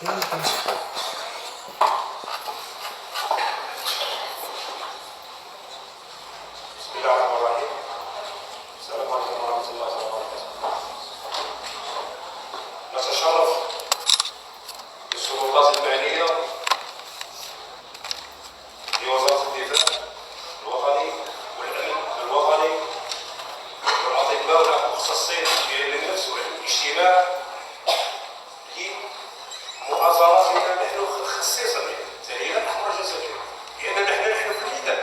بسم الله الرحمن الرحيم. السلام عليكم ورحمة الله وبركاته. نتشرف بالسلطات المعنية لوزارة الدفاع الوطني والأمن الوطني والأطباء والمختصين في علم النفس وعلم الاجتماع لمؤازرتنا نحن خصيصا تحديدا نحن الجزائر، لأن نحن في الميدان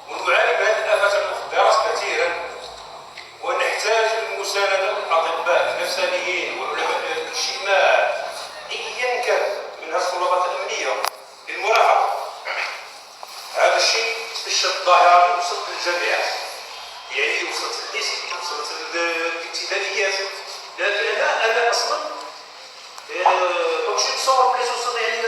ونعاني من هذه الآفات المخدرات كثيرا، ونحتاج المساندة من الأطباء النفسانيين وعلماء الاجتماع أيا كان من السلطات الأمنية للمرافقة. هذا الشيء في الظاهرة وصلت للجامعات، يعني وصلت للليسي، وصلت للابتدائيات، لكن أنا أصلا ما كنتش نتصور بلي توصل يعني